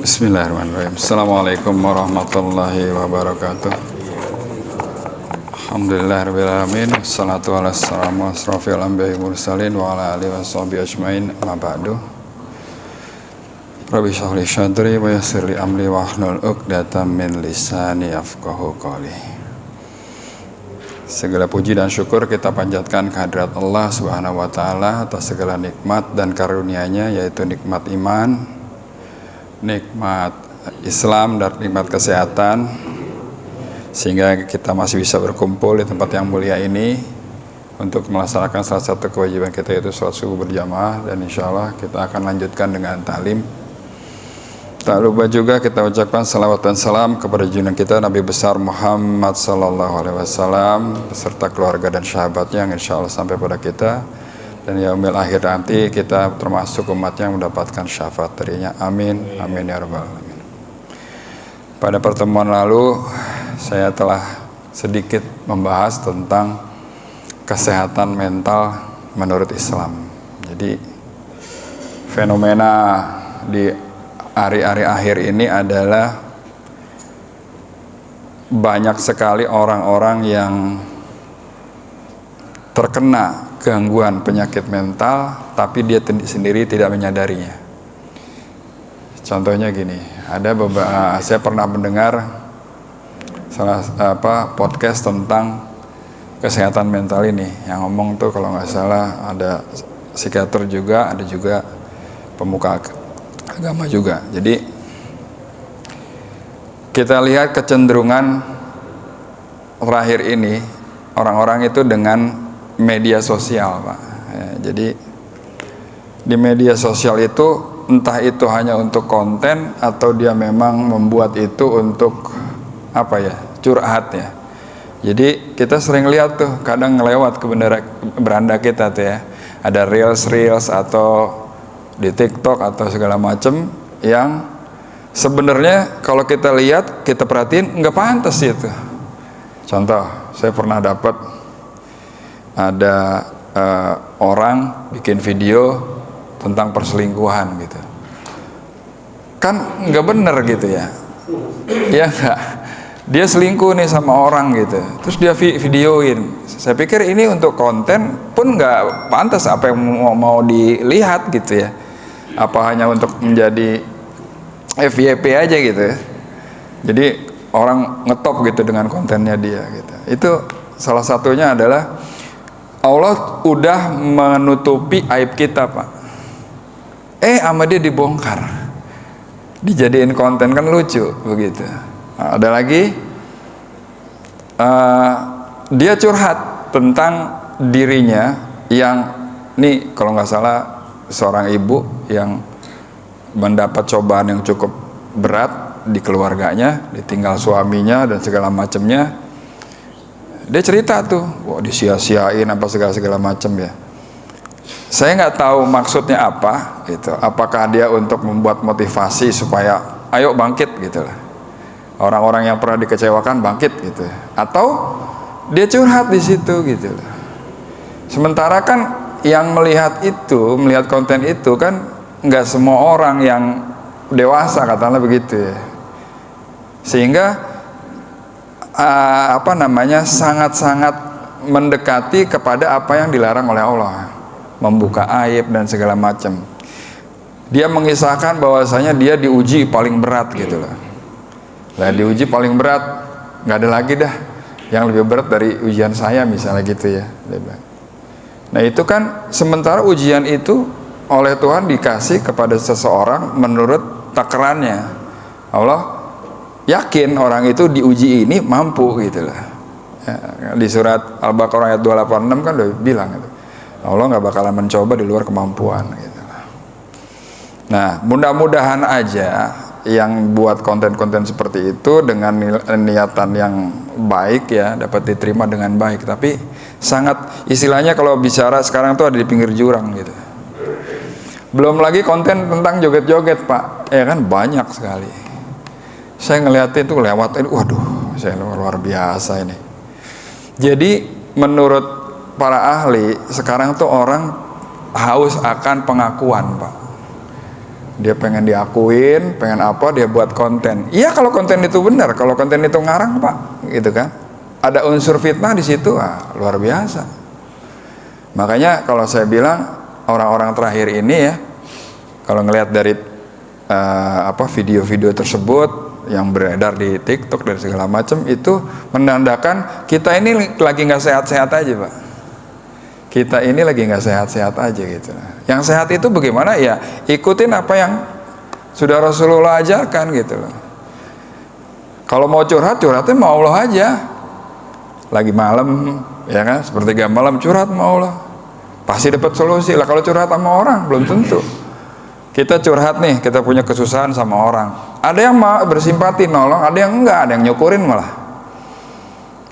Bismillahirrahmanirrahim. Assalamualaikum warahmatullahi wabarakatuh. Alhamdulillahirabbil alamin. Wassalatu wassalamu ala asrofil anbiya'i wal mursalin wa ala alihi washabihi ajmain. Amma ba'du. Rabbi shrah li sadri wa yassir li amri wahlul 'uqdatam min lisani yafqahu qawli. Segala puji dan syukur kita panjatkan kehadirat Allah Subhanahu wa taala atas segala nikmat dan karunia-Nya, yaitu nikmat iman, nikmat Islam, dan nikmat kesehatan, sehingga kita masih bisa berkumpul di tempat yang mulia ini untuk melaksanakan salah satu kewajiban kita, yaitu sholat subuh berjamaah. Dan insya Allah kita akan lanjutkan dengan talim. Tak lupa juga kita ucapkan salawat dan salam kepada junjungan kita Nabi besar Muhammad sallallahu alaihi wasallam beserta keluarga dan sahabatnya yang insya Allah sampai pada kita, dan yaumil akhir nanti kita termasuk umatnya yang mendapatkan syafaat darinya. Amin, amin ya rabbal alamin. Pada pertemuan lalu saya telah sedikit membahas tentang kesehatan mental menurut Islam. Jadi fenomena di hari-hari akhir ini adalah banyak sekali orang-orang yang terkena gangguan penyakit mental, tapi dia sendiri tidak menyadarinya. Contohnya gini, saya pernah mendengar podcast tentang kesehatan mental ini, yang ngomong tuh kalau nggak salah ada psikiater juga, ada juga pemuka agama juga. Jadi kita lihat kecenderungan terakhir ini orang-orang itu dengan media sosial, Pak. Ya, jadi di media sosial itu entah itu hanya untuk konten atau dia memang membuat itu untuk curhat ya. Jadi kita sering lihat tuh kadang ngelewat ke beranda kita tuh ya, ada reels atau di TikTok atau segala macam yang sebenarnya kalau kita lihat, kita perhatiin nggak pantas itu. Contoh, saya pernah dapat ada orang bikin video tentang perselingkuhan gitu, kan nggak bener gitu ya, ya nggak, dia selingkuh nih sama orang gitu, terus dia videoin. Saya pikir ini untuk konten pun nggak pantas, apa yang mau dilihat gitu ya, apa hanya untuk menjadi FYP aja gitu ya. Jadi orang ngetop gitu dengan kontennya dia gitu. Itu salah satunya adalah Allah udah menutupi aib kita, Pak. Sama dia dibongkar, dijadiin konten, kan lucu begitu. Nah, ada lagi dia curhat tentang dirinya yang nih kalau nggak salah seorang ibu yang mendapat cobaan yang cukup berat di keluarganya, ditinggal suaminya dan segala macamnya. Dia cerita tuh, wah disia-siain apa segala macam ya. Saya nggak tahu maksudnya apa gitu. Apakah dia untuk membuat motivasi supaya ayo bangkit gitu lah, orang-orang yang pernah dikecewakan bangkit gitu, atau dia curhat di situ gitu lah. Sementara kan yang melihat konten itu kan nggak semua orang yang dewasa, katakanlah begitu ya, sehingga sangat-sangat mendekati kepada apa yang dilarang oleh Allah, membuka aib dan segala macam. Dia mengisahkan bahwasanya dia diuji paling berat gitu loh. Lah diuji paling berat, nggak ada lagi dah yang lebih berat dari ujian saya misalnya gitu ya. Nah itu kan sementara ujian itu oleh Tuhan dikasih kepada seseorang menurut takarannya. Allah yakin orang itu diuji ini mampu gitu lah ya, di surat Al-Baqarah ayat 286 kan udah bilang gitu, Allah nggak bakalan mencoba di luar kemampuan gitu lah. Nah mudah-mudahan aja yang buat konten-konten seperti itu dengan niatan yang baik ya dapat diterima dengan baik, tapi sangat istilahnya kalau bicara sekarang tuh ada di pinggir jurang gitu. Belum lagi konten tentang joget-joget, Pak, ya kan banyak sekali. Saya ngeliatin tuh lewatin, waduh, saya luar biasa ini. Jadi menurut para ahli sekarang tuh orang haus akan pengakuan, Pak. Dia pengen diakuin, pengen apa, dia buat konten. Iya kalau konten itu benar, kalau konten itu ngarang Pak, gitu kan. Ada unsur fitnah di situ, luar biasa. Makanya kalau saya bilang orang-orang terakhir ini ya, kalau ngelihat dari video-video tersebut yang beredar di TikTok dan segala macam, itu menandakan kita ini lagi nggak sehat-sehat aja Pak. Kita ini lagi nggak sehat-sehat aja gitu. Yang sehat itu bagaimana ya? Ikutin apa yang sudah Rasulullah ajarkan gitu loh. Kalau mau curhatnya mau Allah aja. Lagi malam, ya kan? Sepertiga malam curhat mau Allah. Pasti dapat solusi lah. Kalau curhat sama orang belum tentu. Kita curhat nih, kita punya kesusahan sama orang. Ada yang mau bersimpati nolong, ada yang enggak, ada yang nyukurin malah.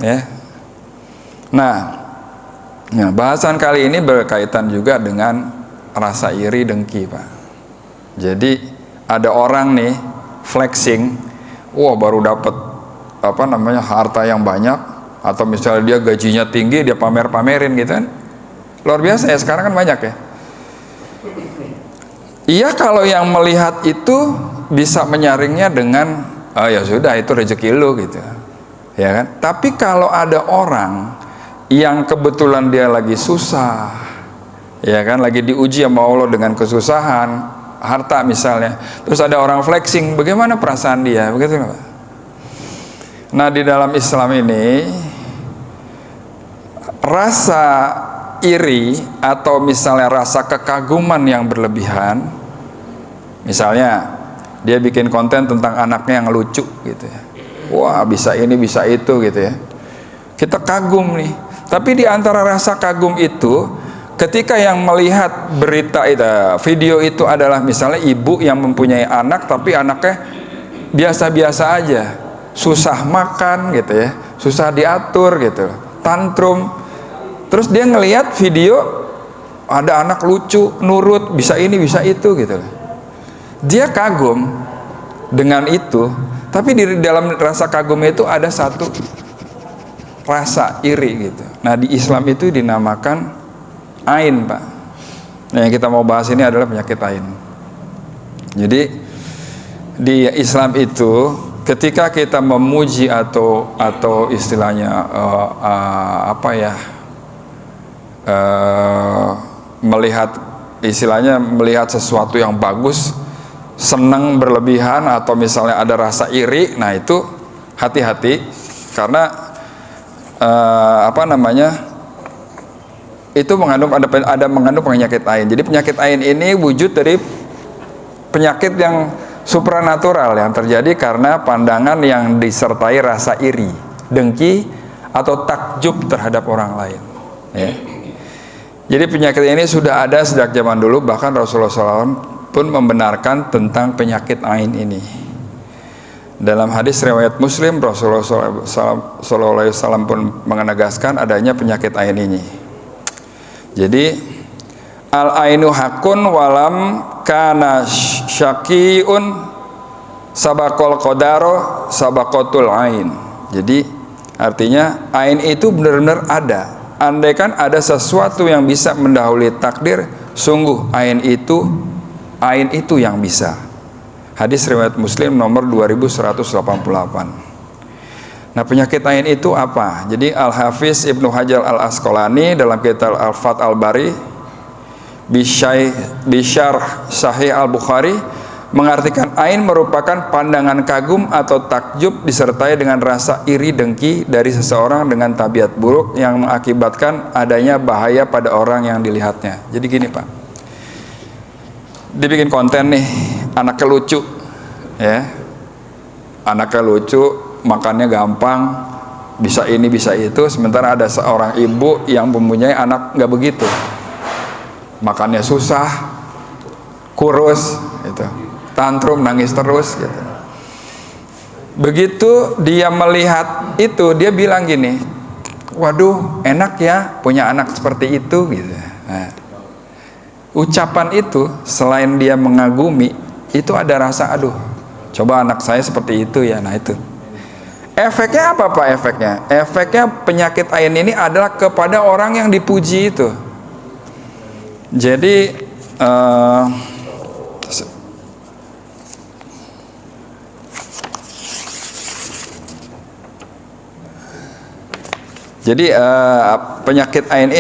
Ya. Nah, bahasan kali ini berkaitan juga dengan rasa iri dengki Pak. Jadi ada orang nih flexing, wah baru dapat harta yang banyak, atau misalnya dia gajinya tinggi, dia pamer-pamerin gitu kan. Luar biasa ya, sekarang kan banyak ya. Iya kalau yang melihat itu bisa menyaringnya dengan ya sudah itu rezeki lu gitu. Ya kan? Tapi kalau ada orang yang kebetulan dia lagi susah, ya kan, lagi diuji sama Allah dengan kesusahan, harta misalnya, terus ada orang flexing, bagaimana perasaan dia? Begitu Pak. Nah, di dalam Islam ini rasa iri atau misalnya rasa kekaguman yang berlebihan, misalnya dia bikin konten tentang anaknya yang lucu gitu ya, wah bisa ini bisa itu gitu ya, kita kagum nih. Tapi di antara rasa kagum itu, ketika yang melihat berita itu, video itu adalah misalnya ibu yang mempunyai anak tapi anaknya biasa-biasa aja, susah makan gitu ya, susah diatur gitu, tantrum. Terus dia ngelihat video ada anak lucu, nurut, bisa ini bisa itu gitu. Dia kagum dengan itu, tapi di dalam rasa kagum itu ada satu rasa iri gitu. Nah, di Islam itu dinamakan ain Pak. Nah, yang kita mau bahas ini adalah penyakit ain. Jadi di Islam itu ketika kita memuji atau istilahnya melihat sesuatu yang bagus, senang berlebihan, atau misalnya ada rasa iri, nah itu hati-hati karena itu mengandung penyakit ain. Jadi penyakit ain ini wujud dari penyakit yang supranatural yang terjadi karena pandangan yang disertai rasa iri, dengki, atau takjub terhadap orang lain ya. Jadi penyakit ini sudah ada sejak zaman dulu, bahkan Rasulullah SAW pun membenarkan tentang penyakit ain ini. Dalam hadis riwayat Muslim, Rasulullah SAW pun menegaskan adanya penyakit ain ini. Jadi al-ainu hakun walam kana syakiun sabakol kodaro sabakotul ain. Jadi artinya ain itu benar-benar ada. Andaikan ada sesuatu yang bisa mendahului takdir, sungguh ain itu yang bisa. Hadis riwayat Muslim nomor 2188. Nah, penyakit ain itu apa? Jadi Al-Hafiz Ibnu Hajar Al-Asqalani dalam kitab Al-Fath Al-Bari Bisyarh Sahih Al-Bukhari mengartikan ain merupakan pandangan kagum atau takjub disertai dengan rasa iri dengki dari seseorang dengan tabiat buruk yang mengakibatkan adanya bahaya pada orang yang dilihatnya. Jadi gini Pak, dibikin konten nih, anaknya lucu ya, anaknya lucu, makannya gampang, bisa ini bisa itu, sementara ada seorang ibu yang mempunyai anak nggak begitu, makannya susah, kurus gitu, tantrum, nangis terus gitu. Begitu dia melihat itu, dia bilang gini, waduh enak ya punya anak seperti itu gitu. Nah, ucapan itu selain dia mengagumi, itu ada rasa aduh, coba anak saya seperti itu ya. Nah itu efeknya apa Pak? Efeknya penyakit ain ini adalah kepada orang yang dipuji itu. Jadi Jadi penyakit ain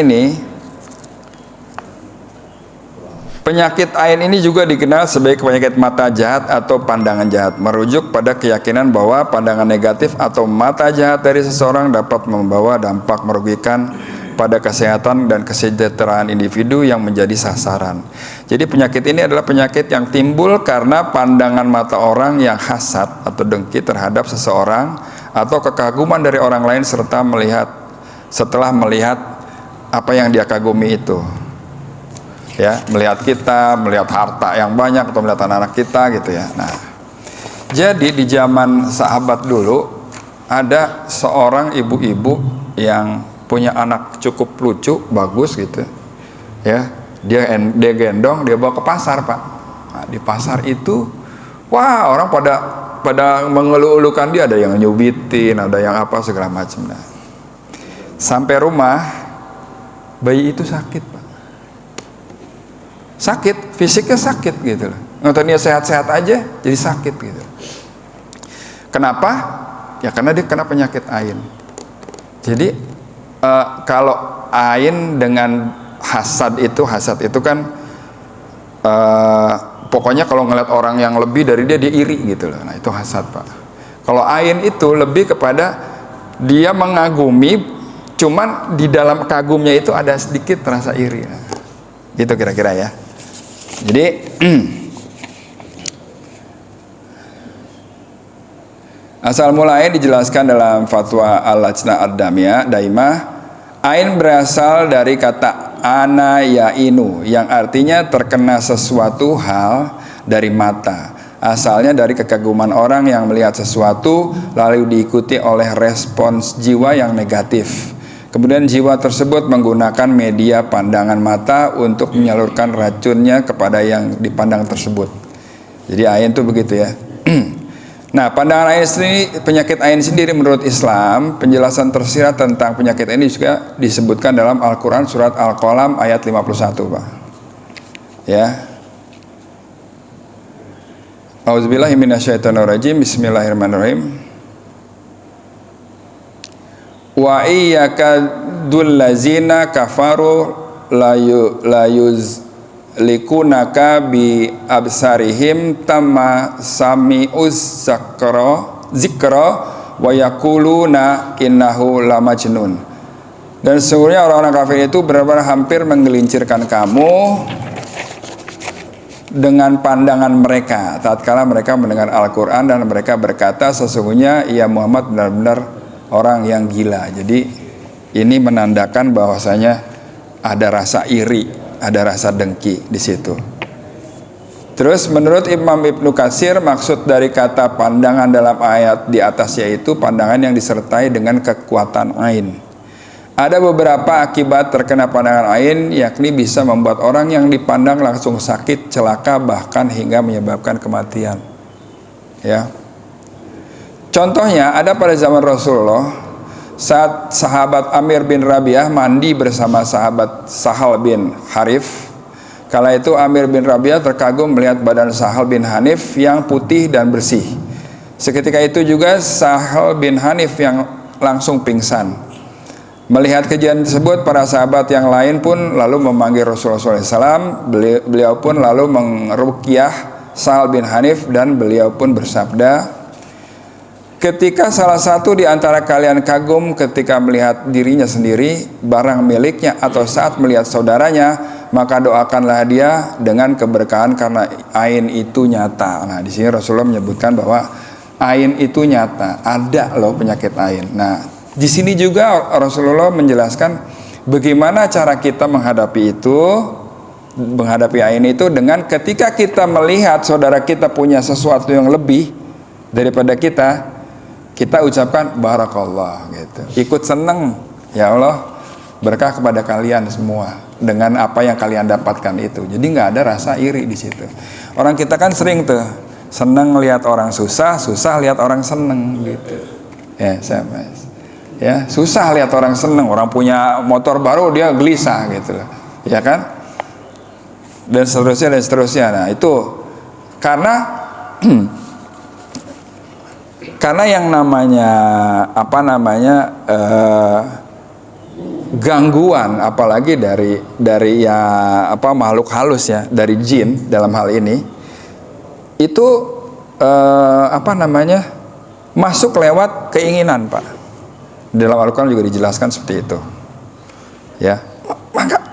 ini juga dikenal sebagai penyakit mata jahat atau pandangan jahat, merujuk pada keyakinan bahwa pandangan negatif atau mata jahat dari seseorang dapat membawa dampak merugikan pada kesehatan dan kesejahteraan individu yang menjadi sasaran. Jadi penyakit ini adalah penyakit yang timbul karena pandangan mata orang yang hasad atau dengki terhadap seseorang atau kekaguman dari orang lain setelah melihat apa yang dia kagumi itu. Ya, melihat kita, melihat harta yang banyak atau melihat anak-anak kita gitu ya. Nah, jadi di zaman sahabat dulu ada seorang ibu-ibu yang punya anak cukup lucu, bagus gitu. Ya, dia gendong, dia bawa ke pasar, Pak. Nah, di pasar itu wah, orang pada mengeluh-elukan dia, ada yang nyubitin, ada yang apa segala macam. Nah, sampai rumah bayi itu sakit, Pak. Sakit, fisiknya sakit gitu loh. Nontonnya sehat-sehat aja jadi sakit gitu. Kenapa? Ya karena dia kena penyakit ain. Jadi kalau ain dengan hasad itu kan pokoknya kalau ngeliat orang yang lebih dari dia iri gitu loh. Nah itu hasad, Pak. Kalau ain itu lebih kepada dia mengagumi, cuman di dalam kagumnya itu ada sedikit rasa iri. Nah, gitu kira-kira ya. Jadi asal mula ain dijelaskan dalam fatwa Al-Lajnah Daimah. Ain berasal dari kata ana yainu yang artinya terkena sesuatu hal dari mata. Asalnya dari kekaguman orang yang melihat sesuatu lalu diikuti oleh respons jiwa yang negatif. Kemudian jiwa tersebut menggunakan media pandangan mata untuk menyalurkan racunnya kepada yang dipandang tersebut. Jadi ain itu begitu ya. Nah, pandangan ain sendiri, penyakit ain sendiri menurut Islam, penjelasan tersirat tentang penyakit ini juga disebutkan dalam Al-Quran surat Al-Qalam ayat 51, Pak. Ya. Auzubillahi minasyaitonirrajim. Bismillahirrahmanirrahim. Wa iyyakadul lazina kafaru layuzlikunaka bi absarihim tamma sami'uz zikra wa yaquluna innahu lamajnun. Dan sesungguhnya orang-orang kafir itu benar-benar hampir menggelincirkan kamu dengan pandangan mereka tatkala mereka mendengar Al-Quran dan mereka berkata sesungguhnya ia Muhammad benar-benar orang yang gila. Jadi ini menandakan bahwasanya ada rasa iri, ada rasa dengki di situ. Terus menurut Imam Ibnu Katsir, maksud dari kata pandangan dalam ayat di atas yaitu pandangan yang disertai dengan kekuatan ain. Ada beberapa akibat terkena pandangan ain, yakni bisa membuat orang yang dipandang langsung sakit, celaka, bahkan hingga menyebabkan kematian. Ya. Contohnya ada pada zaman Rasulullah saat sahabat Amir bin Rabi'ah mandi bersama sahabat Sahal bin Harif. Kala itu Amir bin Rabi'ah terkagum melihat badan Sahal bin Hanif yang putih dan bersih. Seketika itu juga Sahal bin Hanif yang langsung pingsan. Melihat kejadian tersebut, para sahabat yang lain pun lalu memanggil Rasulullah SAW. Beliau pun lalu meruqyah Sahal bin Hanif dan beliau pun bersabda, ketika salah satu di antara kalian kagum ketika melihat dirinya sendiri, barang miliknya atau saat melihat saudaranya, maka doakanlah dia dengan keberkahan karena ain itu nyata. Nah, di sini Rasulullah menyebutkan bahwa ain itu nyata, ada loh penyakit ain. Nah, di sini juga Rasulullah menjelaskan bagaimana cara kita menghadapi ain itu dengan ketika kita melihat saudara kita punya sesuatu yang lebih daripada kita ucapkan barakallah gitu. Ikut seneng, ya Allah berkah kepada kalian semua dengan apa yang kalian dapatkan itu. Jadi nggak ada rasa iri di situ. Orang kita kan sering tuh seneng lihat orang susah, susah lihat orang seneng gitu. Ya, sama. Ya, susah lihat orang seneng, orang punya motor baru dia gelisah gitu. Ya kan? Dan seterusnya. Nah, itu karena gangguan, apalagi dari ya makhluk halus ya, dari jin dalam hal ini, itu masuk lewat keinginan, Pak. Dalam Al-Quran juga dijelaskan seperti itu. Ya, maka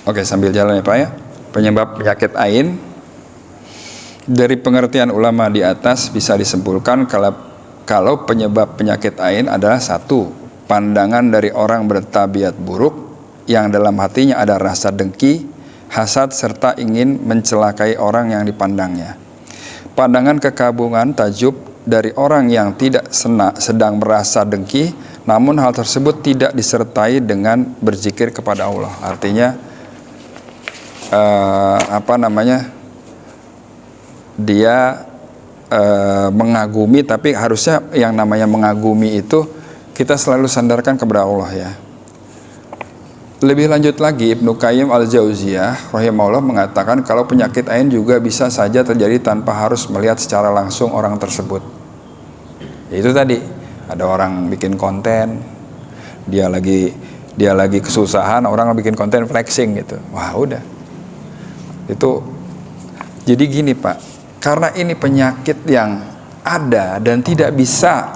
oke, sambil jalan ya Pak ya. Penyebab penyakit ain, dari pengertian ulama di atas bisa disimpulkan kalau penyebab penyakit ain adalah satu, pandangan dari orang bertabiat buruk yang dalam hatinya ada rasa dengki, hasad serta ingin mencelakai orang yang dipandangnya. Pandangan kekaguman tajub dari orang yang tidak sedang merasa dengki, namun hal tersebut tidak disertai dengan berzikir kepada Allah. Artinya dia mengagumi, tapi harusnya yang namanya mengagumi itu kita selalu sandarkan kepada Allah ya. Lebih lanjut lagi, Ibnu Qayyim al-Jauziyah rahimahullah mengatakan kalau penyakit ain juga bisa saja terjadi tanpa harus melihat secara langsung orang tersebut. Itu tadi, ada orang bikin konten, dia lagi kesusahan, orang bikin konten flexing gitu. Wah, udah. Itu jadi gini Pak, karena ini penyakit yang ada dan tidak bisa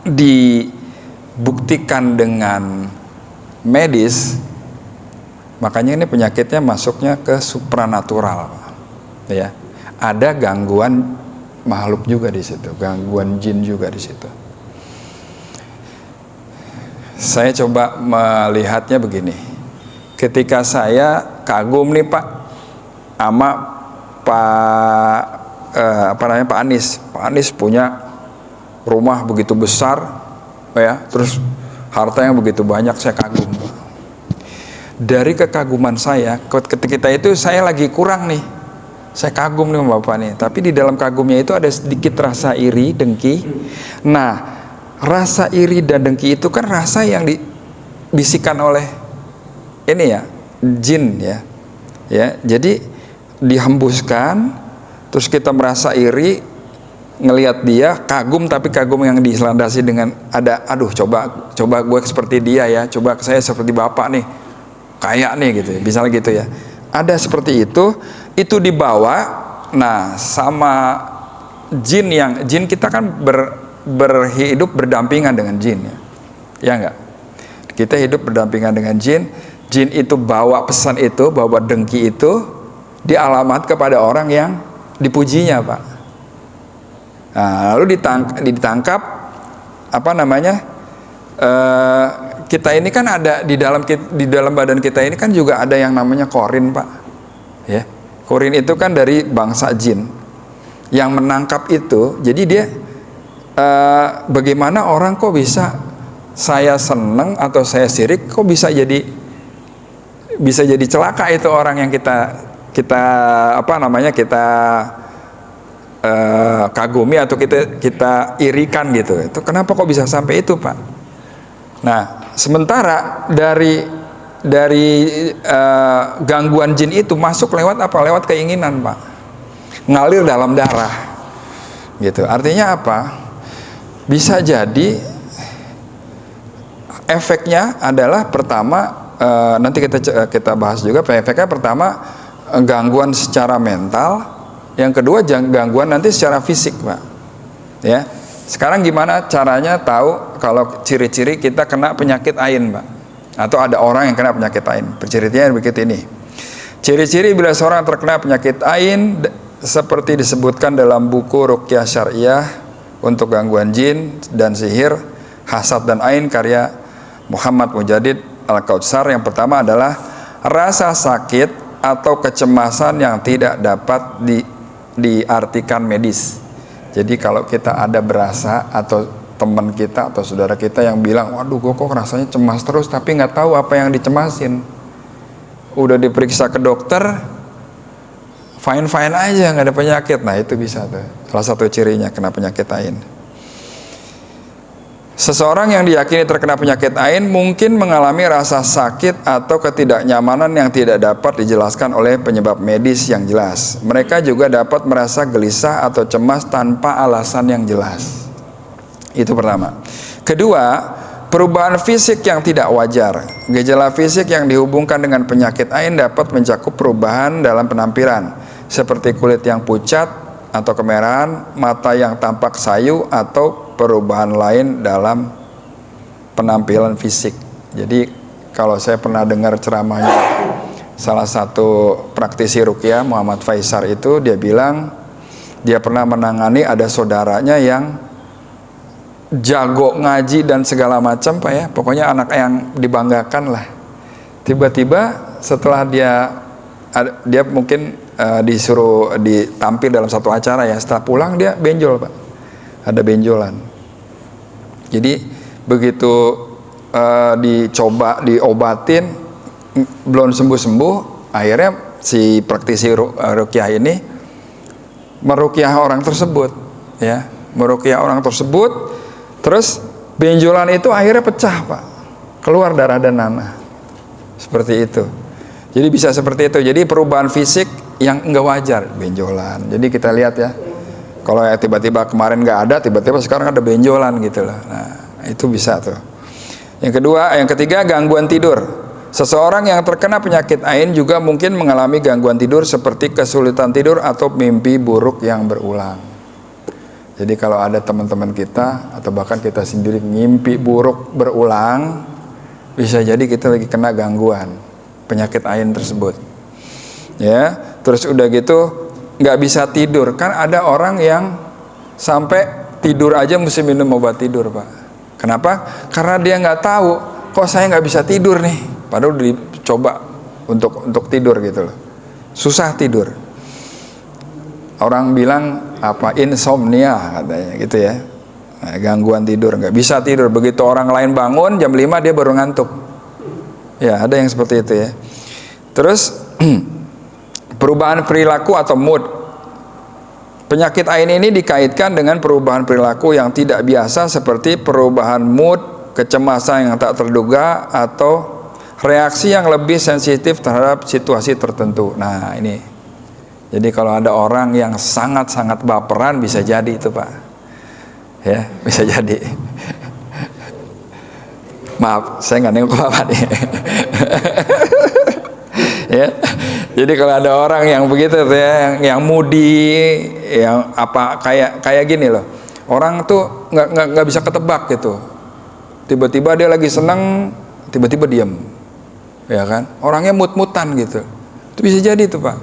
dibuktikan dengan medis, makanya ini penyakitnya masuknya ke supranatural ya. Ada gangguan makhluk juga di situ, gangguan jin juga di situ. Saya coba melihatnya begini, ketika saya kagum nih Pak sama Pak Anies. Pak Anies punya rumah begitu besar ya, terus harta yang begitu banyak, saya kagum. Dari kekaguman saya, ketika itu saya lagi kurang nih, saya kagum nih sama Bapak nih, tapi di dalam kagumnya itu ada sedikit rasa iri, dengki. Nah, rasa iri dan dengki itu kan rasa yang dibisikkan oleh ini ya, jin ya. Ya, jadi dihembuskan, terus kita merasa iri ngelihat dia, kagum, tapi kagum yang dilandasi dengan ada coba gue seperti dia ya, coba saya seperti Bapak nih, kayak nih gitu, misalnya gitu ya. Ada seperti itu dibawa, nah sama jin kita kan berhidup berdampingan dengan jin ya enggak? Kita hidup berdampingan dengan jin itu bawa pesan itu, bawa dengki itu dialamat kepada orang yang dipujinya Pak. Nah, lalu ditangkap kita ini kan ada di dalam badan kita ini kan juga ada yang namanya korin Pak ya. Korin itu kan dari bangsa jin yang menangkap itu. Jadi dia bagaimana orang kok bisa saya seneng atau saya sirik, kok bisa jadi celaka itu orang yang kita kagumi atau kita irikan gitu. Itu kenapa kok bisa sampai itu Pak? Nah, sementara dari gangguan jin itu masuk lewat apa? Lewat keinginan Pak, ngalir dalam darah gitu. Artinya apa? Bisa jadi efeknya adalah pertama, nanti kita bahas juga. Efeknya pertama gangguan secara mental, yang kedua gangguan nanti secara fisik Pak ya. Sekarang gimana caranya tahu kalau ciri-ciri kita kena penyakit ain Pak, atau ada orang yang kena penyakit ain? Ciri-cirinya begitu ini. Ciri-ciri bila seorang terkena penyakit ain seperti disebutkan dalam buku Ruqyah Syariah untuk gangguan jin dan sihir, hasad dan ain karya Muhammad Mujadid Al-Kautsar. Yang pertama adalah rasa sakit atau kecemasan yang tidak dapat diartikan medis. Jadi kalau kita ada berasa atau teman kita atau saudara kita yang bilang, waduh gue kok rasanya cemas terus, tapi nggak tahu apa yang dicemasin, udah diperiksa ke dokter fine aja, nggak ada penyakit. Nah itu bisa tuh, salah satu cirinya kena penyakit ain. Seseorang yang diyakini terkena penyakit ain mungkin mengalami rasa sakit atau ketidaknyamanan yang tidak dapat dijelaskan oleh penyebab medis yang jelas. Mereka juga dapat merasa gelisah atau cemas tanpa alasan yang jelas. Itu pertama. Kedua, perubahan fisik yang tidak wajar. Gejala fisik yang dihubungkan dengan penyakit ain dapat mencakup perubahan dalam penampilan, seperti kulit yang pucat atau kemerahan, mata yang tampak sayu, atau perubahan lain dalam penampilan fisik. Jadi kalau saya pernah dengar ceramahnya salah satu praktisi ruqyah, Muhammad Faisal, itu dia bilang dia pernah menangani ada saudaranya yang jago ngaji dan segala macam Pak ya, pokoknya anak yang dibanggakan lah. Tiba-tiba setelah dia mungkin disuruh ditampil dalam satu acara ya, setelah pulang dia benjol Pak, ada benjolan. Jadi begitu dicoba diobatin belum sembuh-sembuh, akhirnya si praktisi ruqyah ini meruqyah orang tersebut ya, meruqyah orang tersebut, terus benjolan itu akhirnya pecah Pak, keluar darah dan nanah seperti itu. Jadi bisa seperti itu. Jadi perubahan fisik yang enggak wajar, benjolan. Jadi kita lihat ya, kalau ya tiba-tiba kemarin nggak ada, tiba-tiba sekarang ada benjolan gitu loh. Nah, itu bisa tuh. Yang ketiga, gangguan tidur. Seseorang yang terkena penyakit ain juga mungkin mengalami gangguan tidur seperti kesulitan tidur atau mimpi buruk yang berulang. Jadi kalau ada teman-teman kita atau bahkan kita sendiri mimpi buruk berulang, bisa jadi kita lagi kena gangguan penyakit ain tersebut. Ya, terus udah gitu nggak bisa tidur. Kan ada orang yang sampai tidur aja mesti minum obat tidur Pak. Kenapa? Karena dia nggak tahu, kok saya nggak bisa tidur nih, padahal udah dicoba untuk tidur gitu loh, susah tidur. Orang bilang apa, insomnia katanya gitu ya, nah, gangguan tidur, nggak bisa tidur. Begitu orang lain bangun jam 5 dia baru ngantuk ya, ada yang seperti itu ya. Terus perubahan perilaku atau mood. Penyakit ain ini dikaitkan dengan perubahan perilaku yang tidak biasa seperti perubahan mood, kecemasan yang tak terduga, atau reaksi yang lebih sensitif terhadap situasi tertentu. Nah ini, jadi kalau ada orang yang sangat-sangat baperan bisa jadi itu Pak ya, bisa jadi. Maaf, saya nggak nengok Bapak nih. Ya, jadi kalau ada orang yang begitu tuh ya, yang moody, yang apa kayak gini loh, orang tuh nggak bisa ketebak gitu. Tiba-tiba dia lagi seneng, tiba-tiba diam, ya kan? Orangnya mut-mutan gitu. Itu bisa jadi tuh Pak,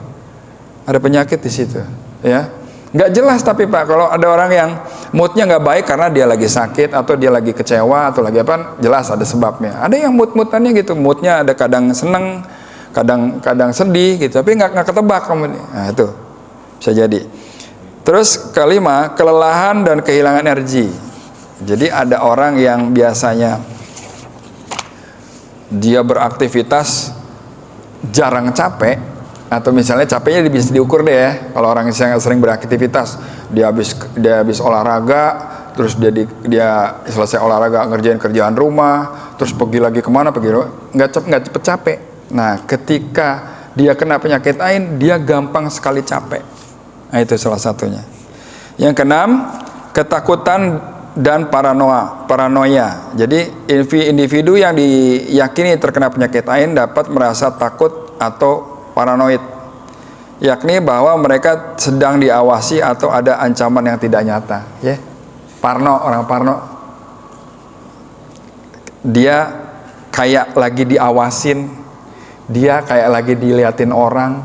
ada penyakit di situ, ya. Nggak jelas tapi Pak, kalau ada orang yang moodnya nggak baik karena dia lagi sakit atau dia lagi kecewa atau lagi apa, jelas ada sebabnya. Ada yang mut-mutannya gitu, moodnya ada kadang seneng, kadang sedih gitu, tapi nggak ketebak kamu nih. Nah itu bisa jadi. Terus kelima, kelelahan dan kehilangan energi. Jadi ada orang yang biasanya dia beraktivitas jarang capek, atau misalnya capeknya bisa diukur deh ya. Kalau orang yang sering beraktivitas, dia habis olahraga, terus dia selesai olahraga ngerjain kerjaan rumah, terus pergi lagi kemana, nggak cepet capek. Nah, ketika dia kena penyakit ain, dia gampang sekali capek. Nah, itu salah satunya. Yang keenam, ketakutan dan paranoia. Jadi, individu yang diyakini terkena penyakit ain dapat merasa takut atau paranoid, yakni bahwa mereka sedang diawasi atau ada ancaman yang tidak nyata. Ya, orang parno, dia kayak lagi diawasin. Dia kayak lagi diliatin orang,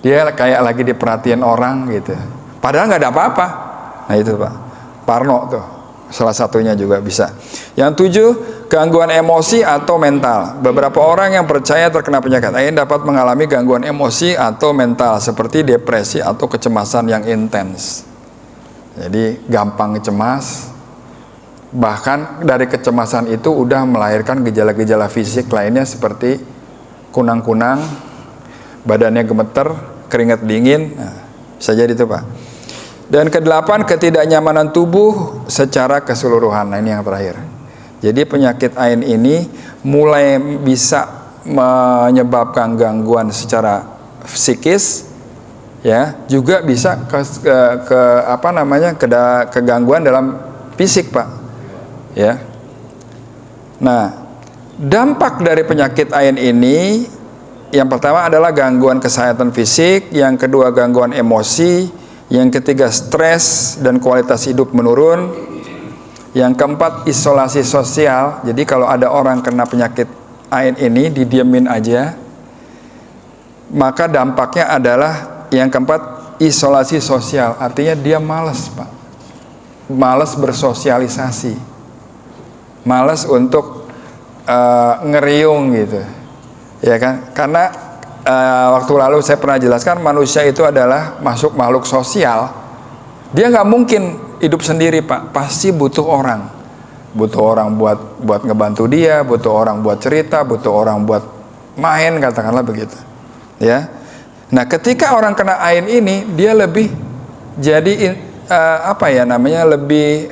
dia kayak lagi diperhatiin orang gitu. Padahal nggak ada apa-apa. Nah itu Pak, parno tuh salah satunya juga bisa. Yang 7, gangguan emosi atau mental. Beberapa orang yang percaya terkena penyakit ain dapat mengalami gangguan emosi atau mental seperti depresi atau kecemasan yang intens. Jadi gampang cemas. Bahkan dari kecemasan itu udah melahirkan gejala-gejala fisik lainnya seperti kunang-kunang, badannya gemeter, keringat dingin. Nah, bisa jadi itu Pak. Dan kedelapan, ketidaknyamanan tubuh secara keseluruhan. Nah, ini yang terakhir. Jadi penyakit ain ini mulai bisa menyebabkan gangguan secara psikis, ya, juga bisa ke gangguan dalam fisik, Pak. Ya. Nah, dampak dari penyakit ain ini yang pertama adalah gangguan kesehatan fisik, yang kedua gangguan emosi, yang ketiga stres dan kualitas hidup menurun, yang keempat isolasi sosial. Jadi kalau ada orang kena penyakit ain ini didiemin aja, maka dampaknya adalah yang keempat isolasi sosial. Artinya dia malas, Pak, malas bersosialisasi, malas untuk ngeriung gitu, ya kan? Karena waktu lalu saya pernah jelaskan manusia itu adalah makhluk sosial. Dia nggak mungkin hidup sendiri, Pak. Pasti butuh orang buat ngebantu dia, butuh orang buat cerita, butuh orang buat main, katakanlah begitu, ya. Nah, ketika orang kena ain ini, dia lebih jadi lebih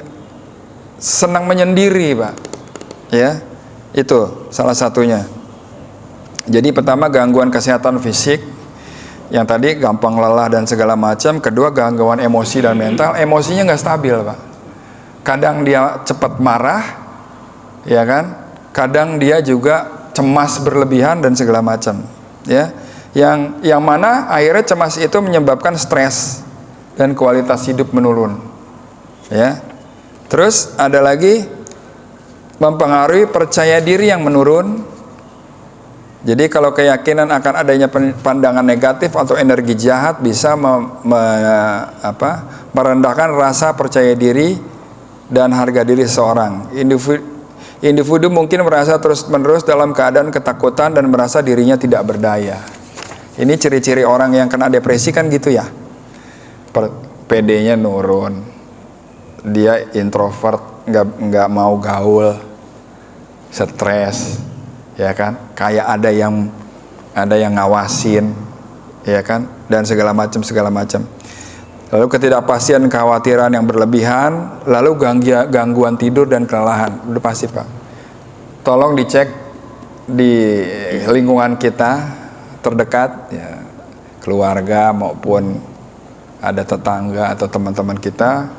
senang menyendiri, Pak, ya. Itu salah satunya. Jadi pertama gangguan kesehatan fisik, yang tadi gampang lelah dan segala macam. Kedua gangguan emosi dan mental, emosinya nggak stabil, Pak. Kadang dia cepat marah, ya kan? Kadang dia juga cemas berlebihan dan segala macam, ya. Yang mana akhirnya cemas itu menyebabkan stres dan kualitas hidup menurun, ya. Terus ada lagi mempengaruhi percaya diri yang menurun. Jadi kalau keyakinan akan adanya pandangan negatif atau energi jahat bisa merendahkan rasa percaya diri dan harga diri seorang. Individu mungkin merasa terus-menerus dalam keadaan ketakutan dan merasa dirinya tidak berdaya. Ini ciri-ciri orang yang kena depresi kan gitu ya. PD-nya nurun, dia introvert, nggak mau gaul, stres, ya kan, kayak ada yang ngawasin, ya kan, dan segala macam. Lalu ketidakpastian, kekhawatiran yang berlebihan, lalu gangguan tidur dan kelelahan. Udah pasti, Pak. Tolong dicek di lingkungan kita terdekat, ya, keluarga maupun ada tetangga atau teman-teman kita,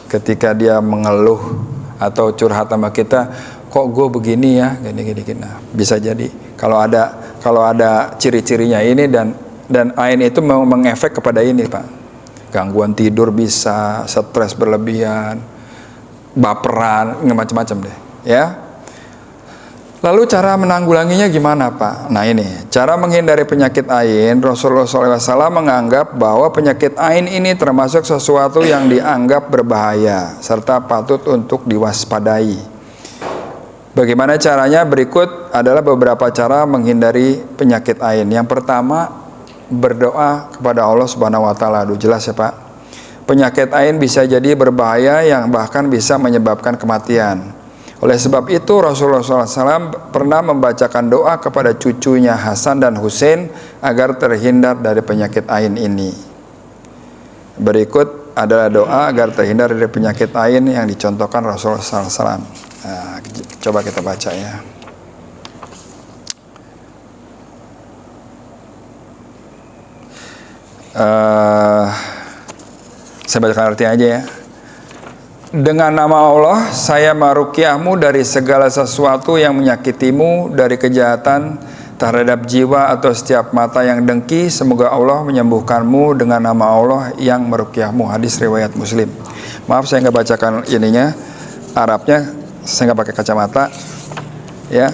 ketika dia mengeluh atau curhat sama kita, kok gue begini ya, gini. Nah, bisa jadi kalau ada ciri-cirinya ini dan ain itu mengefek kepada ini, Pak. Gangguan tidur bisa, stres berlebihan, baperan, macam-macam deh, ya. Lalu cara menanggulanginya gimana, Pak? Nah, ini cara menghindari penyakit ain. Rasulullah SAW menganggap bahwa penyakit ain ini termasuk sesuatu yang dianggap berbahaya serta patut untuk diwaspadai. Bagaimana caranya? Berikut adalah beberapa cara menghindari penyakit ain. Yang pertama, berdoa kepada Allah Subhanahu wa taala. Aduh, jelas ya, Pak. Penyakit ain bisa jadi berbahaya yang bahkan bisa menyebabkan kematian. Oleh sebab itu Rasulullah SAW pernah membacakan doa kepada cucunya Hasan dan Husain agar terhindar dari penyakit ain ini. Berikut adalah doa agar terhindar dari penyakit ain yang dicontohkan Rasulullah SAW. Nah, coba kita baca ya. Saya bacakan artinya aja ya. Dengan nama Allah, saya meruqyahmu dari segala sesuatu yang menyakitimu, dari kejahatan terhadap jiwa atau setiap mata yang dengki. Semoga Allah menyembuhkanmu dengan nama Allah yang meruqyahmu. Hadis riwayat Muslim. Maaf saya nggak bacakan ininya, Arabnya, saya nggak pakai kacamata, ya.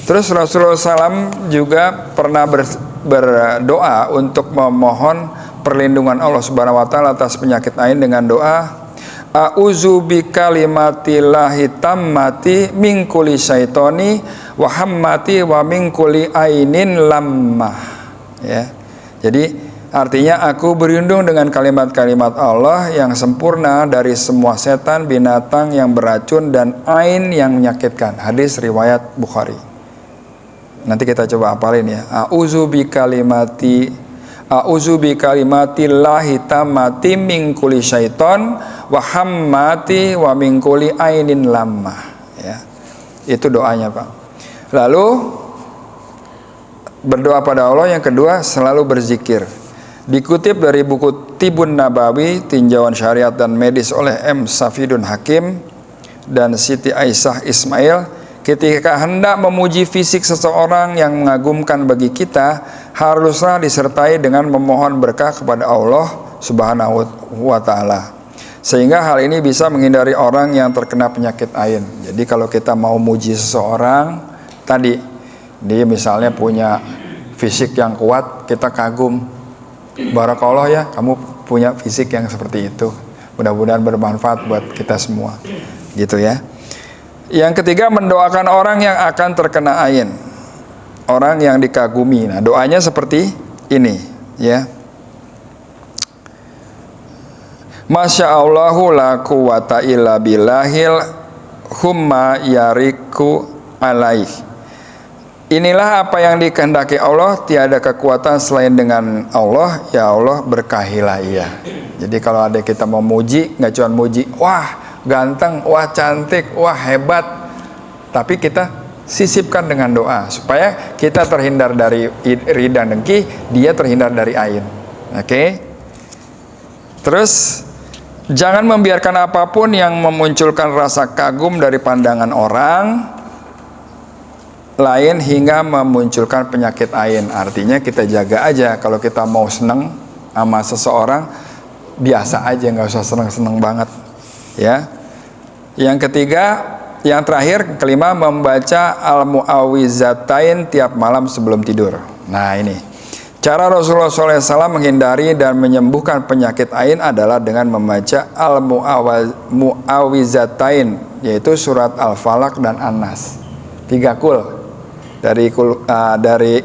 Terus Rasulullah SAW juga pernah berdoa untuk memohon perlindungan Allah Subhanahu Wa Taala atas penyakit ain dengan doa, A'udzu bikalimatillahi tammati min kulli syaitani wa hammati wa min kulli ainin lammah. Ya. Jadi artinya aku berlindung dengan kalimat-kalimat Allah yang sempurna dari semua setan, binatang yang beracun dan ain yang menyakitkan. Hadis riwayat Bukhari. Nanti kita coba hafalin ya. A'udzu a'udzu bi kalimatillahi tammati min kulli syaiton wa hammati wa min kulli ainin lammah, ya. Itu doanya, Pak. Lalu berdoa pada Allah. Yang kedua, selalu berzikir. Dikutip dari buku Tibun Nabawi, Tinjauan Syariat dan Medis oleh M. Safidun Hakim dan Siti Aisyah Ismail, ketika hendak memuji fisik seseorang yang mengagumkan bagi kita, haruslah disertai dengan memohon berkah kepada Allah Subhanahu wa Ta'ala, sehingga hal ini bisa menghindari orang yang terkena penyakit ain. Jadi kalau kita mau muji seseorang, tadi dia misalnya punya fisik yang kuat, kita kagum, barakallah ya, kamu punya fisik yang seperti itu, mudah-mudahan bermanfaat buat kita semua, gitu ya. Yang ketiga, mendoakan orang yang akan terkena ain, orang yang dikagumi. Nah, doanya seperti ini, ya. Masya Allahu la quwata illa billahil humma yariku alaih. Inilah apa yang dikehendaki Allah, tiada kekuatan selain dengan Allah, ya Allah berkahilah ia. Jadi kalau ada kita mau muji, nggak cuma muji, wah ganteng, wah cantik, wah hebat, tapi kita sisipkan dengan doa supaya kita terhindar dari iri dan dengki, dia terhindar dari ain. Oke? Terus jangan membiarkan apapun yang memunculkan rasa kagum dari pandangan orang lain hingga memunculkan penyakit ain. Artinya kita jaga aja, kalau kita mau seneng sama seseorang, biasa aja, nggak usah seneng-seneng banget, ya. Yang ketiga, yang terakhir, kelima, membaca al-mu'awizatain tiap malam sebelum tidur. Nah, ini cara Rasulullah SAW menghindari dan menyembuhkan penyakit ain adalah dengan membaca al-mu'awizatain, yaitu surat Al-Falaq dan An-Nas, 3 kul dari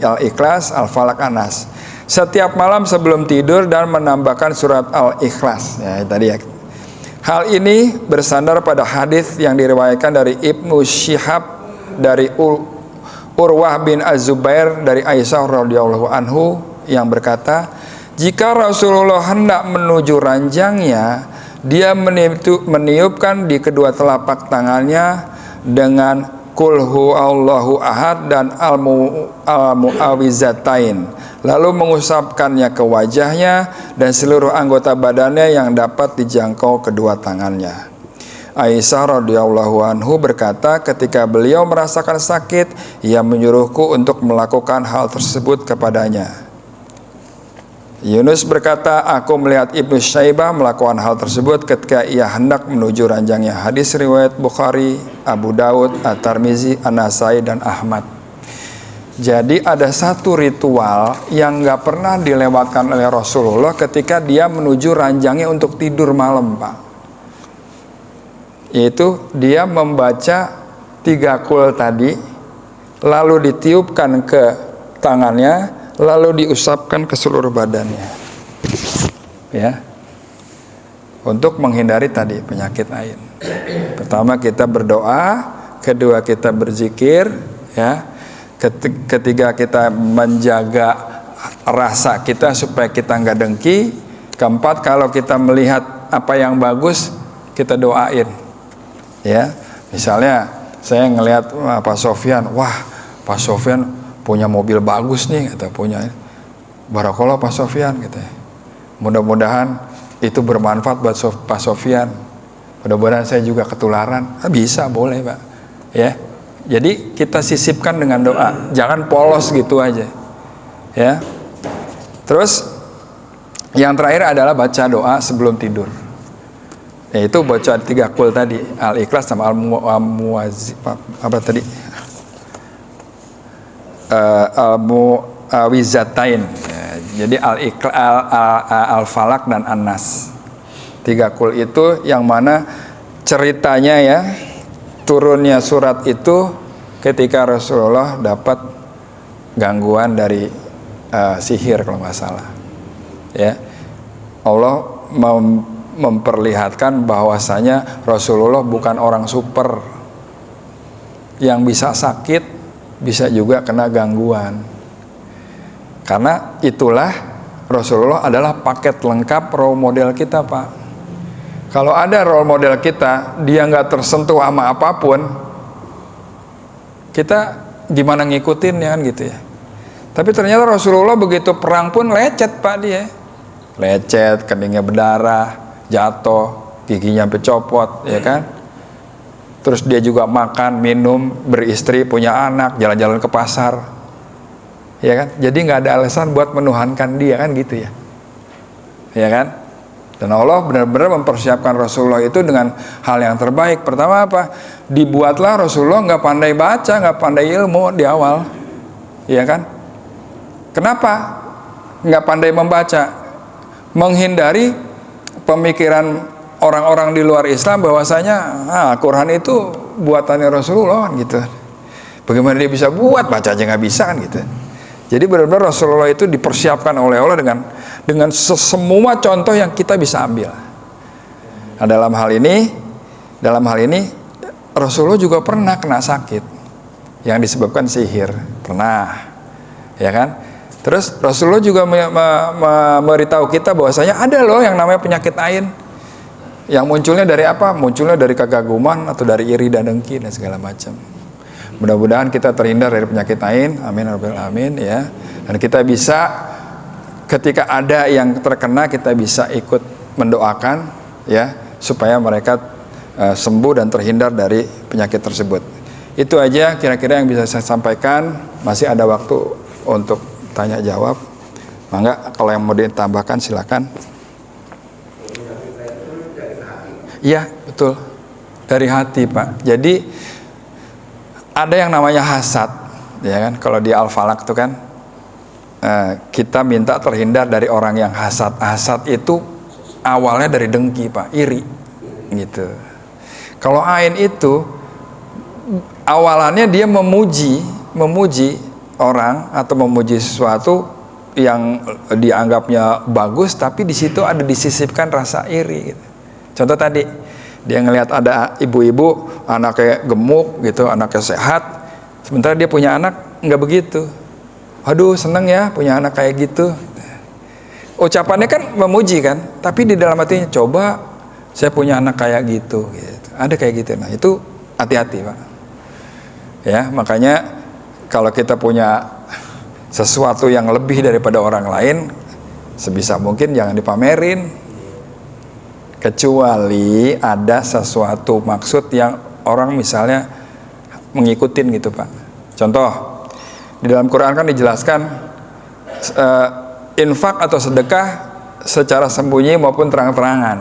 Al-Ikhlas, Al-Falaq, An-Nas setiap malam sebelum tidur, dan menambahkan surat Al-Ikhlas, ya, tadi ya. Hal ini bersandar pada hadis yang diriwayatkan dari Ibnu Syihab dari Urwah bin Az-Zubair dari Aisyah radhiyallahu anhu yang berkata, jika Rasulullah hendak menuju ranjangnya, dia meniupkan di kedua telapak tangannya dengan Qul huwallahu ahad dan al-mu'awizatain, lalu mengusapkannya ke wajahnya dan seluruh anggota badannya yang dapat dijangkau kedua tangannya. Aisyah radhiyallahu anhu berkata, ketika beliau merasakan sakit, ia menyuruhku untuk melakukan hal tersebut kepadanya. Yunus berkata, aku melihat Ibnu Syaibah melakukan hal tersebut ketika ia hendak menuju ranjangnya. Hadis riwayat Bukhari, Abu Daud, At-Tirmizi, An-Nasai, dan Ahmad. Jadi ada satu ritual yang gak pernah dilewatkan oleh Rasulullah ketika dia menuju ranjangnya untuk tidur malam, Pak. Yaitu dia membaca 3 kul tadi, lalu ditiupkan ke tangannya, lalu diusapkan ke seluruh badannya, ya, untuk menghindari tadi penyakit ain. Pertama kita berdoa, kedua kita berzikir, ya, ketiga kita menjaga rasa kita supaya kita nggak dengki, keempat kalau kita melihat apa yang bagus kita doain, ya. Misalnya saya ngelihat Pak Sofyan, wah Pak Sofyan punya mobil bagus nih, kata, punya, barakallah Pak Sofyan, gitu. Mudah-mudahan itu bermanfaat buat Pak Sofyan. Mudah-mudahan saya juga ketularan. Bisa, boleh, Pak. Ya. Jadi kita sisipkan dengan doa, jangan polos gitu aja. Ya. Terus yang terakhir adalah baca doa sebelum tidur. Yaitu baca 3 kul tadi, Al-Ikhlas sama Al-Mu'awwiz, apa tadi? Al-Mu'awizatain, ya, jadi Al-Falaq dan An-Nas, 3 kul itu yang mana ceritanya, ya, turunnya surat itu ketika Rasulullah dapat gangguan dari sihir kalau nggak salah, ya. Allah memperlihatkan bahwasanya Rasulullah bukan orang super yang bisa sakit, bisa juga kena gangguan. Karena itulah Rasulullah adalah paket lengkap role model kita, Pak. Kalau ada role model kita, dia nggak tersentuh sama apapun, kita gimana ngikutin ya kan gitu ya. Tapi ternyata Rasulullah begitu perang pun lecet, Pak, dia. Lecet, keningnya berdarah, jatuh, giginya sampai copot, ya kan. Terus dia juga makan, minum, beristri, punya anak, jalan-jalan ke pasar, ya kan. Jadi nggak ada alasan buat menuhankan dia kan gitu ya, ya kan. Dan Allah benar-benar mempersiapkan Rasulullah itu dengan hal yang terbaik. Pertama apa? Dibuatlah Rasulullah nggak pandai baca, nggak pandai ilmu di awal, ya kan. Kenapa nggak pandai membaca? Menghindari pemikiran orang-orang di luar Islam bahwasanya Quran itu buatannya Rasulullah kan gitu. Bagaimana dia bisa buat, baca aja nggak bisa kan gitu. Jadi benar-benar Rasulullah itu dipersiapkan oleh Allah dengan semua contoh yang kita bisa ambil. Nah, dalam hal ini Rasulullah juga pernah kena sakit yang disebabkan sihir, pernah, ya kan? Terus Rasulullah juga memberitahu kita bahwasanya ada loh yang namanya penyakit ain, yang munculnya dari apa? Munculnya dari kekaguman atau dari iri dan dengki dan segala macam. Mudah-mudahan kita terhindar dari penyakit ain, amin ya rabbal alamin ya. Dan kita bisa ketika ada yang terkena, kita bisa ikut mendoakan ya supaya mereka sembuh dan terhindar dari penyakit tersebut. Itu aja kira-kira yang bisa saya sampaikan. Masih ada waktu untuk tanya jawab. Mangga kalau yang mau ditambahkan silakan. Iya, betul. Dari hati, Pak. Jadi ada yang namanya hasad, ya kan? Kalau di Al-Falaq itu kan kita minta terhindar dari orang yang hasad. Hasad itu awalnya dari dengki, Pak, iri, gitu. Kalau ain itu awalannya dia memuji orang atau memuji sesuatu yang dianggapnya bagus, tapi di situ ada disisipkan rasa iri, gitu. Contoh tadi, dia ngelihat ada ibu-ibu anaknya gemuk gitu, anaknya sehat, sementara dia punya anak nggak begitu. Aduh seneng ya punya anak kayak gitu. Ucapannya kan memuji kan, tapi di dalam hatinya coba saya punya anak kayak gitu. Ada kayak gitu. Nah itu hati-hati, Pak. Ya makanya kalau kita punya sesuatu yang lebih daripada orang lain, sebisa mungkin jangan dipamerin. Kecuali ada sesuatu maksud yang orang misalnya mengikutin gitu, Pak. Contoh, di dalam Quran kan dijelaskan infak atau sedekah secara sembunyi maupun terang-terangan,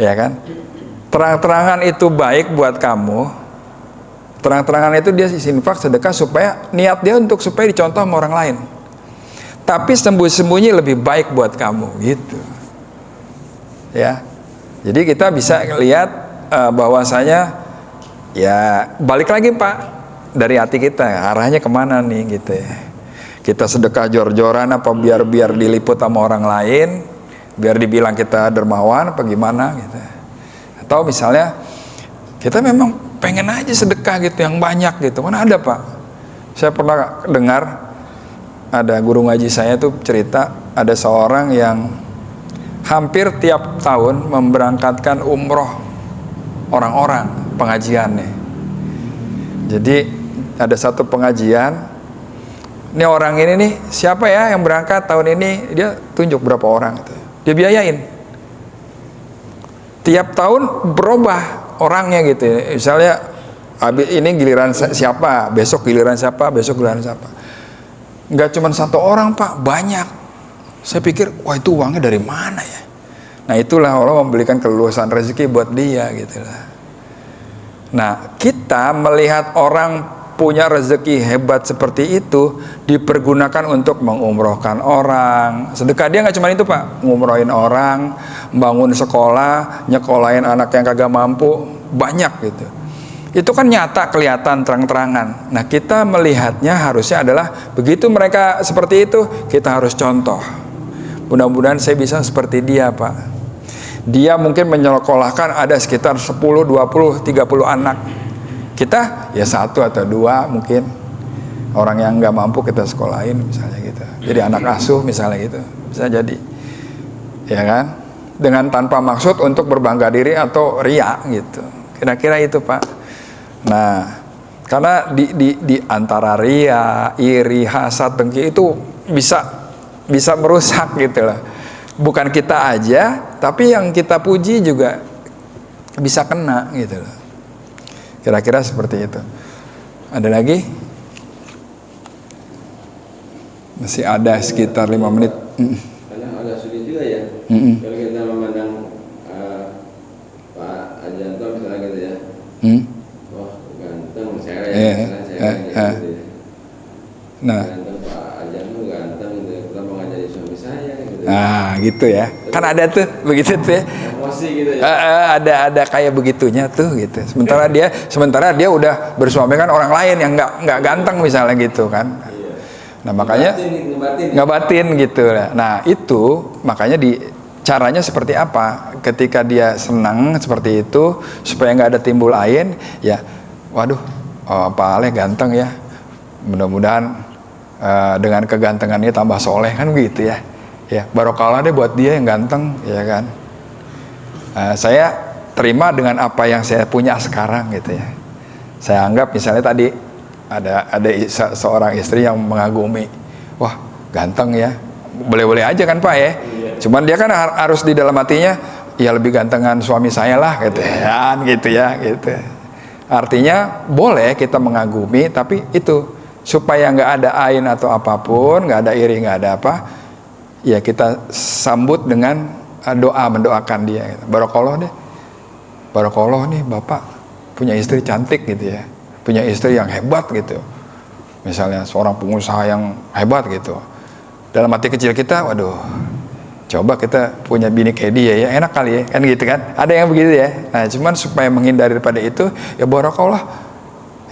ya kan? Terang-terangan itu baik buat kamu. Terang-terangan itu dia infak sedekah supaya niat dia untuk supaya dicontoh sama orang lain. Tapi sembunyi-sembunyi lebih baik buat kamu, gitu. Ya, jadi kita bisa lihat bahwasanya ya balik lagi, Pak, dari hati kita arahnya kemana nih gitu ya. Kita sedekah jor-joran apa biar diliput sama orang lain, biar dibilang kita dermawan apa gimana gitu. Atau misalnya kita memang pengen aja sedekah gitu yang banyak gitu, mana ada, Pak. Saya pernah dengar ada guru ngaji saya tuh cerita ada seorang yang hampir tiap tahun memberangkatkan umroh orang-orang pengajiannya. Jadi ada satu pengajian, ini orang ini nih siapa ya yang berangkat tahun ini, dia tunjuk berapa orang gitu. Dia biayain. Tiap tahun berubah orangnya gitu. Misalnya ini giliran siapa, besok giliran siapa, besok giliran siapa. Nggak cuma satu orang, Pak, banyak. Saya pikir, wah itu uangnya dari mana ya? Nah itulah Allah memberikan keluasan rezeki buat dia gitu lah. Nah kita melihat orang punya rezeki hebat seperti itu dipergunakan untuk mengumrohkan orang. Sedekah dia nggak cuma itu, Pak, ngumrohin orang, bangun sekolah, nyekolahin anak yang kagak mampu, banyak gitu. Itu kan nyata, kelihatan terang-terangan. Nah kita melihatnya harusnya adalah begitu mereka seperti itu, kita harus contoh. Mudah-mudahan saya bisa seperti dia, Pak. Dia mungkin menyekolahkan ada sekitar 10, 20, 30 anak. Kita ya 1 atau 2 mungkin. orang yang nggak mampu kita sekolahin misalnya gitu, jadi anak asuh misalnya gitu, bisa jadi, ya kan, dengan tanpa maksud untuk berbangga diri atau ria gitu, kira-kira itu Pak. Nah, karena di antara ria, iri, hasad, dengki itu bisa merusak gitu lah. Bukan kita aja, tapi yang kita puji juga bisa kena gitu loh. Kira-kira seperti itu. Ada lagi? Masih ada sekitar 5 menit. Karena agak sulit juga ya. Kalau kita memandang Pak Ajanto misalnya gitu ya. Wah, ganteng, saya gitu ya. Nah, ganteng Pak Ajanto, ganteng gitu ya. Kita mau ngajari suami saya gitu. Nah, gitu ya. Kan ada tuh begitu tuh ya. Emosi gitu ya. Ada kayak begitunya tuh gitu. Sementara dia udah bersuami kan orang lain yang nggak ganteng misalnya gitu kan. Nah, makanya ngebatin gitu. Nah, itu makanya caranya seperti apa? Ketika dia senang seperti itu supaya nggak ada timbul ain, ya waduh, Pak Aleh ganteng ya. Mudah-mudahan dengan kegantengannya tambah soleh kan gitu ya. Ya, barokahlah deh buat dia yang ganteng, ya kan. Saya terima dengan apa yang saya punya sekarang gitu ya. Saya anggap misalnya tadi ada seorang istri yang mengagumi, wah ganteng ya, boleh-boleh aja kan Pak ya. Cuman dia kan harus di dalam hatinya, ya lebih gantengan suami saya lah gitu ya, gitu ya, gitu. Artinya boleh kita mengagumi, tapi itu supaya nggak ada ain atau apapun, nggak ada iri, nggak ada apa, ya kita sambut dengan doa, mendoakan dia gitu. Barakallah deh, barakallah nih Bapak punya istri cantik gitu ya, punya istri yang hebat gitu, misalnya seorang pengusaha yang hebat gitu. Dalam hati kecil kita, waduh, coba kita punya bini kayak dia ya, enak kali ya, kan gitu kan, ada yang begitu ya. Nah, cuman supaya menghindari daripada itu, ya barakallah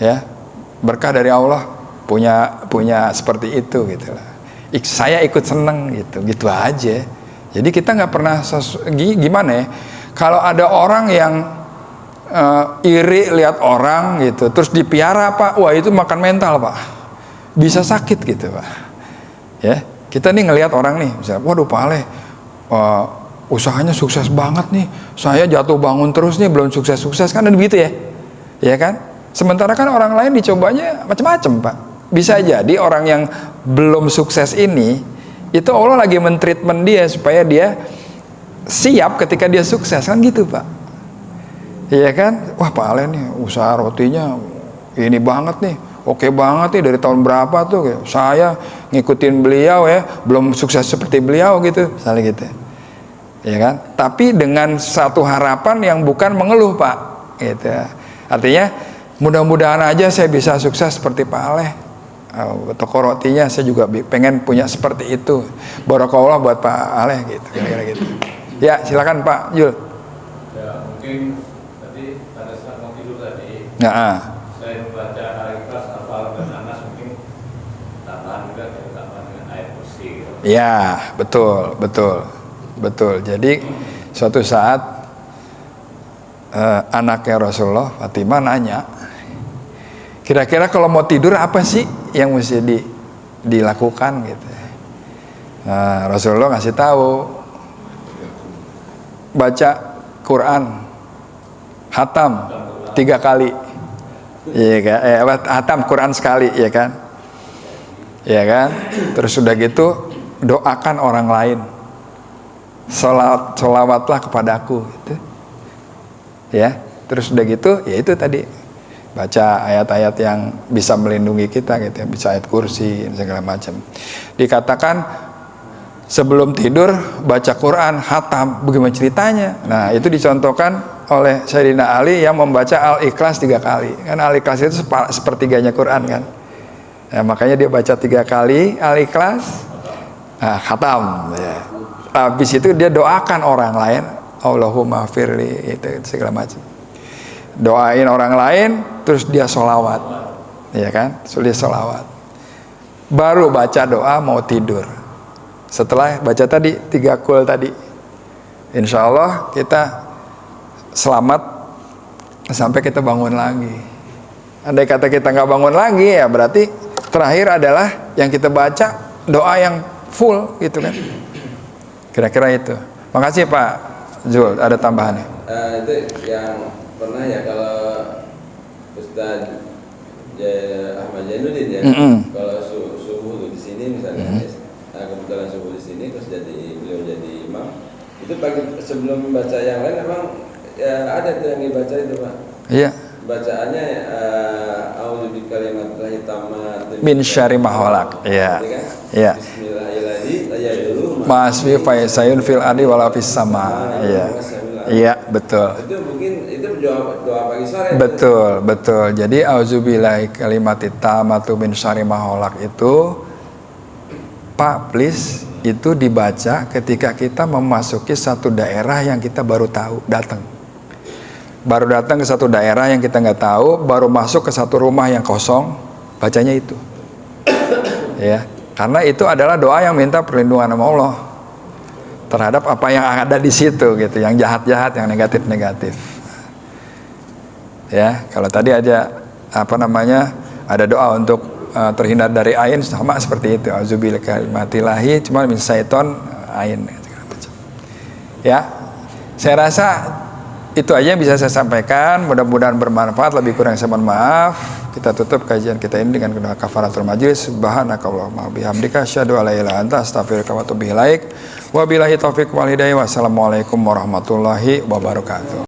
ya, berkah dari Allah punya seperti itu gitu lah. Saya ikut seneng gitu aja. Jadi kita nggak pernah gimana ya, kalau ada orang yang iri lihat orang gitu, terus dipiara Pak, wah itu makan mental Pak, bisa sakit gitu Pak. Ya, kita nih ngelihat orang nih, misalnya, waduh Pak Aleh, usahanya sukses banget nih, saya jatuh bangun terus nih belum sukses kan, begitu ya, ya kan? Sementara kan orang lain dicobanya macam-macam Pak. Bisa jadi orang yang belum sukses ini, itu Allah lagi mentreatment dia supaya dia siap ketika dia sukses kan gitu Pak. Iya kan, wah Pak Aleh nih usaha rotinya ini banget nih, oke banget nih, dari tahun berapa tuh saya ngikutin beliau ya, belum sukses seperti beliau gitu, misalnya gitu, ya kan. Tapi dengan satu harapan yang bukan mengeluh Pak, gitu. Artinya mudah-mudahan aja saya bisa sukses seperti Pak Aleh. Toko rotinya saya juga pengen punya seperti itu. Barakallah buat Pak Aleh gitu, kira-kira gitu. Ya silakan Pak Jul. Ya mungkin tadi pada saat mau tidur tadi, saya membaca Al-Ikhlas, Al-Falaq dan An-Nas, mungkin tambahan juga tambahan dengan ayat kursi. Gitu. Ya betul. Jadi suatu saat anaknya Rasulullah Fatimah nanya, kira-kira kalau mau tidur apa sih yang mesti dilakukan gitu. Nah, Rasulullah ngasih tahu, baca Quran hatam 3 kali, iya kan? Hatam Quran sekali, ya kan? Ya kan? Terus sudah gitu doakan orang lain, sholawatlah kepadaku, gitu. Ya, terus udah gitu, ya itu tadi baca ayat-ayat yang bisa melindungi kita gitu ya, bisa ayat kursi segala macam. Dikatakan sebelum tidur baca Quran hatam, bagaimana ceritanya? Nah, itu dicontohkan oleh Sayyidina Ali yang membaca Al-Ikhlas 3 kali. Kan Al-Ikhlas itu sepertiganya Quran kan. Nah, makanya dia baca 3 kali Al-Ikhlas, khatam ya. Habis itu dia doakan orang lain, Allahumma firli, itu segala macam. Doain orang lain, terus dia sholawat, ya kan? Sudah sholawat, baru baca doa mau tidur. Setelah baca tadi 3 kul tadi, insya Allah kita selamat sampai kita bangun lagi. Andai kata kita nggak bangun lagi, ya berarti terakhir adalah yang kita baca doa yang full gitu kan. Kira-kira itu. Makasih Pak Zul, ada tambahannya? Itu yang pernah ya kalau Ustaz Ahmad Jainuddin ya, kalau subuh di sini misalnya, kebetulan subuh di sini terus beliau jadi imam, itu pagi sebelum baca yang lain memang ya ada tuh yang dibaca itu Pak. Iya. Bacaannya a'udzubikalimatillahit tammati min syarri ma khalaq. Iya. Iya. Bismillahirrahmanirrahim. Masfi faisayun fil ardi wala fis sama. Iya. Iya, betul. Itu mungkin itu doa pagi sore. Betul, betul. Jadi auzubillahi kalimatit tammatu min syarri ma khalaq itu Pak, please, itu dibaca ketika kita memasuki satu daerah yang kita baru tahu, baru datang ke satu daerah yang kita nggak tahu, baru masuk ke satu rumah yang kosong, bacanya itu. Ya, karena itu adalah doa yang minta perlindungan sama Allah terhadap apa yang ada di situ gitu, yang jahat-jahat, yang negatif-negatif. Ya, kalau tadi aja ada doa untuk terhindar dari ain, sama seperti itu. Auzubillahi kalimatillahi, cuma min syaiton ain. Ya, saya rasa itu aja yang bisa saya sampaikan. Mudah-mudahan bermanfaat. Lebih kurang saya mohon maaf. Kita tutup kajian kita ini dengan doa kafaratul majlis. Subhanakallahumma bihamdika asyhadu an la ilaha illa anta astaghfiruka wa atubu ilaik. Wabillahi taufiq wal hidayah. Wassalamualaikum warahmatullahi wabarakatuh.